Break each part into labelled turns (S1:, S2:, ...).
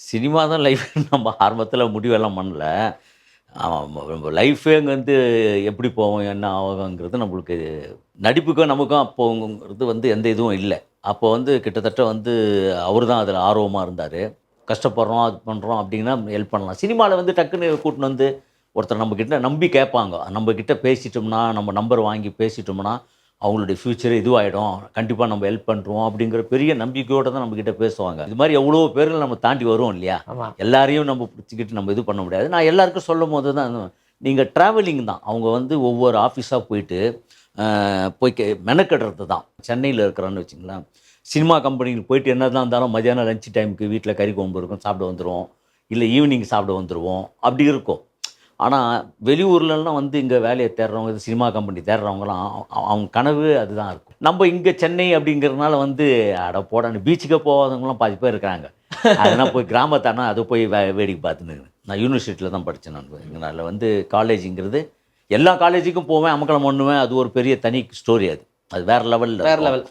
S1: Cinema தான் life நம்ம ஆரம்பத்தில முடிவெல்லாம் பண்ணல. நம்ம லைஃபே அங்க வந்து எப்படி போகும், என்ன ஆகுங்கிறது நம்மளுக்கு நடிப்புக்கும் நமக்கும் அப்போங்கிறது வந்து எந்த இதுவும் இல்ல. அப்போ வந்து கிட்டத்தட்ட வந்து அவரு தான் அதில ஆர்வமா இருந்தாரு. கஷ்டப்படுறோம், அது பண்றோம் அப்படின்னா ஹெல்ப் பண்ணலாம். சினிமால வந்து டக்குன்னு கூட்டின்னு வந்து ஒருத்தர் நம்மகிட்ட நம்பி கேட்பாங்க. நம்மகிட்ட பேசிட்டோம்னா, நம்ம நம்பர் வாங்கி பேசிட்டோம்னா, அவங்களுடைய ஃப்யூச்சர் இதுவாயிடும். கண்டிப்பா நம்ம ஹெல்ப் பண்ருவோம் அப்படிங்கிற பெரிய நம்பிக்கையோட தான் நம்மகிட்ட பேசுவாங்க. இது மாரி எவ்வளோ பேர்கள் நம்ம தாண்டி வருவோம் இல்லையா?
S2: ஆமா.
S1: எல்லாரையும் நம்ம புடிச்சுக்கிட்டு நம்ம இது பண்ண முடியாது. நான் எல்லாருக்கும் சொல்லும்போது தான் நீங்க ட்ராவலிங் தான். அவங்க வந்து ஒவ்வொரு ஆஃபீஸா போயிட்டு, போய் மெனக்கெடுறது தான். சென்னையில இருக்கிறோன்னு வச்சுக்கங்களேன், சினிமா கம்பெனிக்கு போயிட்டு என்னதான் இருந்தாலும் மதியானம் லஞ்ச் டைமுக்கு வீட்ல கறி குழம்பு இருக்கும். சாப்பிட வந்துருவோம். இல்ல ஈவினிங் சாப்பிட வந்துருவோம். அப்படி இருக்கும். ஆனா, வெளியூர்லலாம் வந்து இங்க வேலைய தேடுறவங்க, இது சினிமா கம்பெனி தேடுறவங்கலாம் அவங்க கனவு அதுதான் இருக்கும். நம்ம இங்க சென்னை அப்படிங்கிறதுனால வந்து, அட போடான்னு பீச்சுக்கே போகாதவங்கலாம் பாதி பேர் இருக்காங்க. அதனா போய் கிராமத்தானா அத போய் வேடிக்கை பார்த்துன்னு நான் யூனிவர்சிட்டியில தான் படிச்சேன் நான். எங்கனால வந்து காலேஜ்ங்கிறது எல்லா காலேஜுக்கும் போவேன், அமர்க்களம் பண்ணுவேன். அது ஒரு பெரிய தனி ஸ்டோரி அது. அது வேற லெவல்ல
S2: வேற
S1: இருக்கும்.
S2: லெவல்.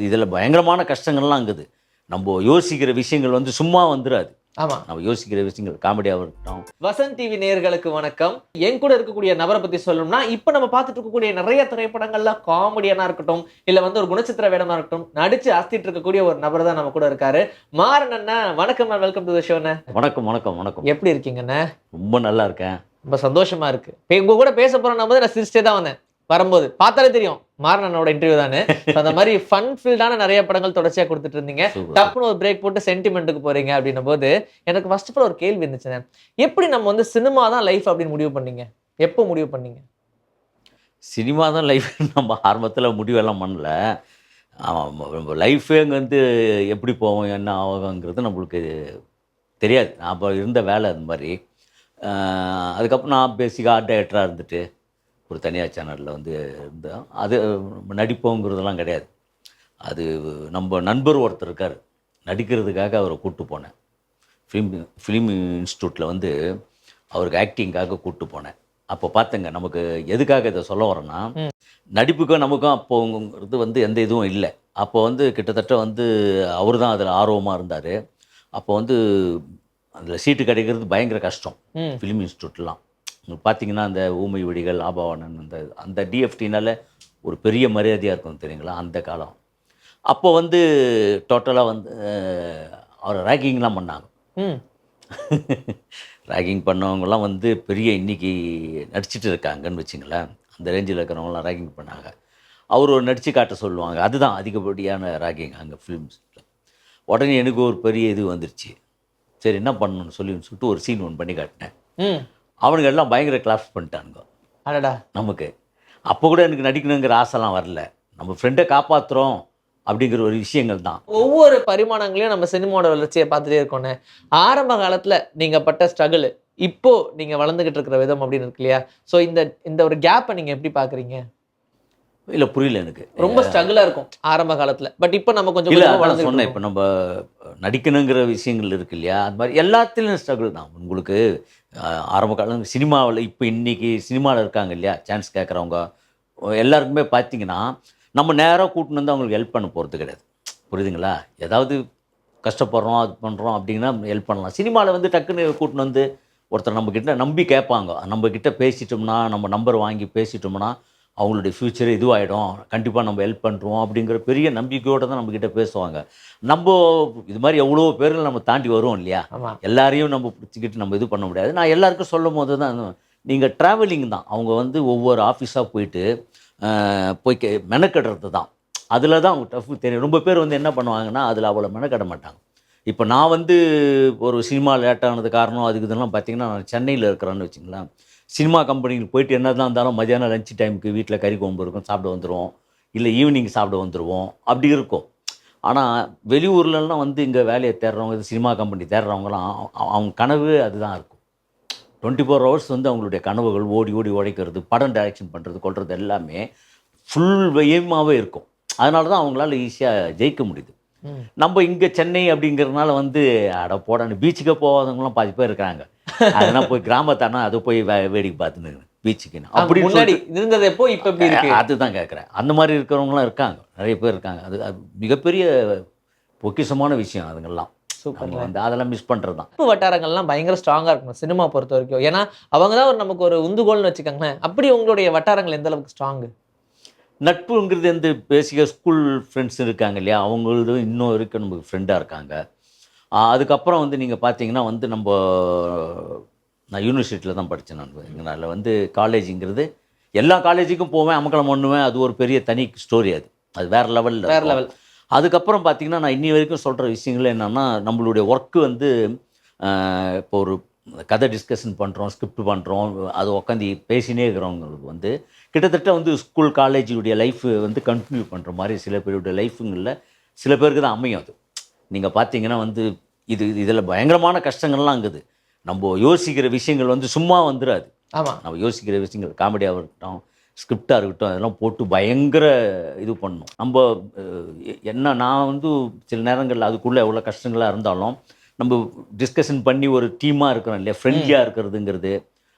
S1: இதில பயங்கரமான கஷ்டங்கள்லாம் இருக்குது. நம்ப யோசிக்கிற விஷயங்கள் வந்து சும்மா வந்துராது.
S2: ஆமா.
S1: நம்ம யோசிக்கிற விஷயங்கள் காமெடியாவும் இருக்கட்டும்.
S2: வசந்த் டிவி நேயர்களுக்கு வணக்கம். என் கூட இருக்கக்கூடிய நபரை பத்தி சொல்லணும்னா, இப்ப நம்ம பார்த்துட்டு இருக்கக்கூடிய நிறைய திரைப்படங்கள்ல காமெடியனா இருக்கட்டும், இல்ல வந்து ஒரு குணச்சித்திர வேடமா இருக்கட்டும், நடிச்சு அசத்திட்டு இருக்கக்கூடிய ஒரு நபர் தான் நம்ம கூட இருக்காரு. மாறன் அண்ணா, வணக்கம் அண்ணா. வெல்கம் டு தி ஷோ அண்ணா.
S1: வணக்கம், வணக்கம், வணக்கம்.
S2: எப்படி இருக்கீங்க அண்ணா?
S1: ரொம்ப நல்லா இருக்கேன்.
S2: ரொம்ப சந்தோஷமா இருக்கு. இப்ப உங்க கூட பேச போறேன்னும் போது நான் சிரிச்சிட்டே தான் வந்தேன். வரும்போது. பார்த்தாலே தெரியும். மாறன் அண்ணாவோட இன்டர்வியூ தான்னு. அந்த மாரி ஃபன் ஃபில்டான நிறைய படங்கள் தொடர்ச்சியா குடுத்துட்டு இருந்தீங்க.
S1: சூப்பர்.
S2: டப்புன்னு ஒரு பிரேக் போட்டு சென்டிமென்ட்க்கு போறீங்க அப்படின்னும்போது, எனக்கு ஃபர்ஸ்ட் ஆஃப் ஆல் ஒரு கேள்வி இருந்துச்சுண்ணே. எப்படி நம்ம வந்து சினிமா தான் லைஃப் அப்படின்னு முடிவு பண்ணீங்க? எப்போ முடிவு பண்ணீங்க?
S1: சினிமா தான் லைஃப் நம்ம ஆரம்பத்தில முடிவெல்லாம் பண்ணல. நம்ம லைஃபே அங்க வந்து எப்படி போகும், என்ன ஆகுங்கிறது நம்மளுக்கு தெரியாது. நான் அப்ப இருந்த வேலை அது மாரி. அ அதுக்கப்புறம் நான் பேசிக்கா ஆர்ட் டைரக்டரா இருந்துட்டு, ஒரு தனியார் சேனல்ல வந்து இருந்தோம். அது நடிப்போங்கிறதெல்லாம் கிடையாது. அது நம்ப நண்பர் ஒருத்தர் இருக்காரு. நடிக்கிறதுக்காக அவர கூட்டு போனேன். ஃபிலிம் ஃபிலிம் இன்ஸ்டிடியூட்ல வந்து அவருக்கு ஆக்டிங்காக கூட்டு போனேன். அப்போ பார்த்தேங்க நமக்கு எதுக்காக இத சொல்ல வரேன்னா,
S2: ம்.
S1: நடிப்புக்கும் நமக்கும் அப்போங்கிறது வந்து எந்த இதுவும் இல்ல. அப்போ வந்து கிட்டத்தட்ட வந்து அவரு தான் அதில ஆர்வமா இருந்தாரு. அப்போ வந்து அதில சீட்டு கிடைக்கிறது பயங்கர கஷ்டம்.
S2: ம்.
S1: ஃபிலிம் இன்ஸ்டிடியூட்லாம். உங்களுக்கு பார்த்தீங்கன்னா, அந்த ஊமை விழிகள், ஆபவாணன் அந்த அந்த டிஎஃப்டினால ஒரு பெரிய மரியாதையா இருக்கும் தெரியுங்களா? அந்த காலம். அப்போ வந்து டோட்டலா வந்து அவர ராகிங்லாம் பண்ணாங்க.
S2: ம்.
S1: ராகிங் பண்ணவங்கலாம் வந்து பெரிய இன்னைக்கு நடிச்சுட்டு இருக்காங்கன்னு வச்சுங்களேன். அந்த ரேஞ்சில இருக்கிறவங்கலாம் ராகிங் பண்ணாங்க. அவரு ஒரு நடிச்சு காட்ட சொல்லுவாங்க. அதுதான் அதிகப்படியான ராகிங் அங்க ஃபிலிம்ஸ்ல. உடனே எனக்கு ஒரு பெரிய இது வந்துருச்சு. சரி என்ன பண்ணணும்னு சொல்லிட்டு ஒரு சீன் ஒண்ணு பண்ணி காட்டினேன்.
S2: ம்.
S1: அவனுங்க எல்லாம் பயங்கர கிளாப்ஸ் பண்ணிட்டானுங்க
S2: அடடா!
S1: நமக்கு. அப்போ கூட எனக்கு நடிக்கணுங்கிற ஆசைலாம் வரல. நம்ம ஃப்ரெண்ட காப்பாத்துறோம் அப்படிங்கிற ஒரு விஷயங்கள் தான்.
S2: ஒவ்வொரு பரிமாணங்களையும் நம்ம சினிமாவோட வளர்ச்சிய பார்த்துட்டே இருக்கோண்ணே. ஆரம்ப காலத்துல நீங்க பட்ட ஸ்ட்ரகிள், இப்போ நீங்க வளர்ந்துகிட்டு இருக்கிற விதம் அப்படின்னு இருக்கு இல்லையா? ஸோ இந்த இந்த ஒரு கேப்ப நீங்க எப்படி பார்க்குறீங்க?
S1: இல்ல புரியல எனக்கு.
S2: ரொம்ப ஸ்ட்ரகிளா இருக்கும் ஆரம்ப காலத்துல. பட் இப்ப நம்ம கொஞ்சம்
S1: இல்ல
S2: கொஞ்சமா
S1: அதான்
S2: வளர்ந்துகிட்டு
S1: சொன்னேன்.
S2: இருக்கோம்.
S1: இப்ப நம்ப நடிக்கணுங்கிற விஷயங்கள் இருக்கு இல்லையா? அது மாரி எல்லாத்துலயும் ஸ்ட்ரகிள் தான். உங்களுக்கு ஆரம்ப காலம் சினிமாவுல இப்ப இன்னைக்கு சினிமால இருக்காங்க இல்லையா? சான்ஸ் கேட்குறவங்க எல்லாருக்குமே பார்த்தீங்கன்னா, நம்ம நேரா கூட்டின்னு வந்து அவங்களுக்கு ஹெல்ப் பண்ண போறது கிடையாது. புரியுதுங்களா? ஏதாவது கஷ்டப்படுறோம், அது பண்றோம் அப்படின்னா ஹெல்ப் பண்ணலாம். சினிமால வந்து டக்குன்னு கூட்டின்னு வந்து ஒருத்தர் நம்மகிட்ட நம்பி கேட்பாங்க. நம்மகிட்ட பேசிட்டோம்னா, நம்ம நம்பர் வாங்கி பேசிட்டோம்னா, அவங்களுடைய ஃப்யூச்சர் இதுவாயிடும். கண்டிப்பா நம்ம ஹெல்ப் பண்ருவோம் அப்படிங்கிற பெரிய நம்பிக்கையோட தான் நம்மகிட்ட பேசுவாங்க. நம்போ இது மாரி எவ்வளோ பேர்கள் நம்ம தாண்டி வருவோம் இல்லையா?
S2: ஆமா.
S1: எல்லாரையும் நம்ம புடிச்சுக்கிட்டு நம்ம இது பண்ண முடியாது. நான் எல்லாருக்கும் சொல்லும்போது தான் நீங்க ட்ராவலிங் தான். அவங்க வந்து ஒவ்வொரு ஆஃபீஸா போயிட்டு, போய் மெனக்கெடுறது தான். அதில தான் அவங்க டஃப் தெரியும். ரொம்ப பேர் வந்து என்ன பண்ணுவாங்கன்னா, அதில அவ்வளோ மெனக்கெட மாட்டாங்க. இப்ப நான் வந்து ஒரு சினிமா லேட் ஆனது காரணம் அதுக்கு இதெல்லாம் பார்த்தீங்கன்னா, நான் சென்னையில இருக்கிறேன்னு வச்சுக்கங்களேன். சினிமா கம்பெனிக்கு போயிட்டு என்னதான் இருந்தாலும் மதியானம் லஞ்ச் டைமுக்கு வீட்ல கறி குழம்பு இருக்கும். சாப்பிட வந்துருவோம். இல்ல ஈவினிங் சாப்பிட வந்துருவோம். அப்படி இருக்கும். ஆனா, வெளியூர்லலாம் வந்து இங்க வேலைய தேடுறவங்க, இது சினிமா கம்பெனி தேடுறவங்கலாம் அவங்க கனவு அதுதான் இருக்கும். 24 ஹவர்ஸ் வந்து அவங்களுடைய கனவுகள் ஓடி ஓடி உழைக்கிறது, படம் டைரக்ஷன் பண்றது, கொல்றது எல்லாமே ஃபுல் எய்மாவே இருக்கும். அதனால தான் அவங்களால ஈஸியா ஜெயிக்க முடியுது.
S2: ம்.
S1: நம்ம இங்க சென்னை அப்படிங்கிறதுனால வந்து, அட போடான்னு பீச்சுக்கே போகாதவங்கலாம் பாதி பேர் இருக்காங்க. அதனா போய் கிராமத்தானா அத போய் வேடிக்கை பார்த்துன்னு பீச்சுக்குன்னு. அப்படின்னு
S2: முன்னாடி
S1: சொல்லிட்டு
S2: இருந்தது எப்போ? இப்ப எப்படி இருக்கு?
S1: அதுதான் கேட்குறேன். அந்த மாரி இருக்கிறவங்கலாம் இருக்காங்க. நெறைய பேர் இருக்காங்க. அது அது மிகப்பெரிய பொக்கிஷமான விஷயம் அதுங்கலாம்.
S2: சூப்பர்.
S1: நம்ம வந்து அதெல்லாம் மிஸ் பண்ணுறது தான்.
S2: நட்பு வட்டாரங்கள்லாம் பயங்கர ஸ்ட்ராங்கா இருக்கணும் சினிமா பொறுத்த வரைக்கும். ஏன்னா அவங்க தான் நமக்கு ஒரு உந்துகோல்னு வச்சுக்கோங்களேன். அப்படி உங்களுடைய வட்டாரங்கள் எந்த அளவுக்கு ஸ்ட்ராங்?
S1: நட்புங்கிறது வந்து பேசிக்காக ஸ்கூல் ஃப்ரெண்ட்ஸ் இருக்காங்க இல்லையா, அவங்களது இன்னும் வரைக்கும் நமக்கு ஃப்ரெண்டாக இருக்காங்க. அதுக்கப்புறம் வந்து நீங்கள் பார்த்தீங்கன்னா வந்து நான் யூனிவர்சிட்டியில் தான் படித்தேன். அதில் வந்து காலேஜுங்கிறது எல்லா காலேஜுக்கும் போவேன், அமக்கலம் பண்ணுவேன். அது ஒரு பெரிய தனி ஸ்டோரி. அது வேறு லெவலில்
S2: வேற லெவல்.
S1: அதுக்கப்புறம் பார்த்தீங்கன்னா நான் இன்னி வரைக்கும் சொல்கிற விஷயங்கள் என்னென்னா, நம்மளுடைய ஒர்க்கு வந்து இப்போ ஒரு கதை டிஸ்கஷன் பண்ணுறோம், ஸ்கிரிப்ட் பண்ணுறோம், அது உட்காந்து பேசினே இருக்கிறவங்களுக்கு வந்து கிட்டத்தட்ட வந்து ஸ்கூல் காலேஜுடைய லைஃப் வந்து கண்டினியூ பண்ணுற மாதிரி சில பேருடைய லைஃபுங்களில் சில பேருக்கு தான் அமையும். அது நீங்கள் பார்த்தீங்கன்னா வந்து இதில் பயங்கரமான கஷ்டங்கள்லாம் இருக்குது. நம்ம யோசிக்கிற விஷயங்கள் வந்து சும்மா வந்துடாது.
S2: ஆமா.
S1: நம்ம யோசிக்கிற விஷயங்கள் காமெடியாக இருக்கட்டும், ஸ்கிரிப்டாக இருக்கட்டும், அதெல்லாம் போட்டு பயங்கர இது பண்ணணும். நம்ம என்ன நான் வந்து சில நேரங்களில் அதுக்குள்ளே எவ்வளோ கஷ்டங்களாக இருந்தாலும் நம்ம டிஸ்கஷன் பண்ணி ஒரு டீமாக இருக்கிறோம் இல்லையா, ஃப்ரெண்ட்லியாக இருக்கிறதுங்கிறது.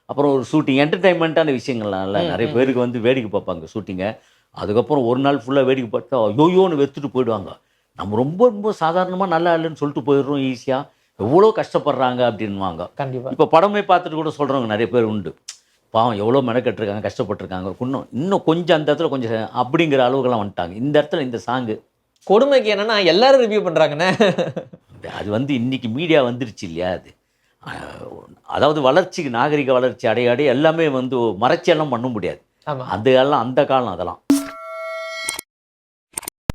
S1: அப்புறம் ஒரு ஷூட்டிங் என்டர்டைன்மெண்ட்டான விஷயங்கள்லாம்ல நிறைய பேருக்கு வந்து வேடிக்கை பார்ப்பாங்க ஷூட்டிங்கை. அதுக்கப்புறம் ஒரு நாள் ஃபுல்லாக வேடிக்கை பார்த்தா யோயோன்னு வெறுத்துட்டு போயிடுவாங்க. நம்ம ரொம்ப ரொம்ப சாதாரணமாக நல்லா இல்லைன்னு சொல்லிட்டு போயிடுறோம் ஈஸியாக. எவ்வளோ கஷ்டப்படுறாங்க அப்படின்வாங்க.
S2: கண்டிப்பா.
S1: இப்போ படமே பார்த்துட்டு கூட சொல்கிறவங்க நிறைய பேர் உண்டு. பாவம் எவ்வளோ மெனக்கெட்டுருக்காங்க, கஷ்டப்பட்டுருக்காங்க, இன்னும் கொஞ்சம் அந்த இடத்துல கொஞ்சம் அப்படிங்கிற அளவுக்கெல்லாம் வந்துட்டாங்க. இந்த இடத்துல இந்த சாங்கு
S2: கொடுமைக்கு என்னன்னா எல்லாரும் ரிவ்யூ பண்றாங்கண்ணே.
S1: அது வந்து இன்னைக்கு மீடியா வந்துருச்சு இல்லையா. அதாவது வளர்ச்சிக்கு நாகரிக வளர்ச்சி அடைய அடைய எல்லாமே வந்து மறைச்சியெல்லாம் பண்ண முடியாது.
S2: ஆமா.
S1: அந்த காலம் அதெல்லாம்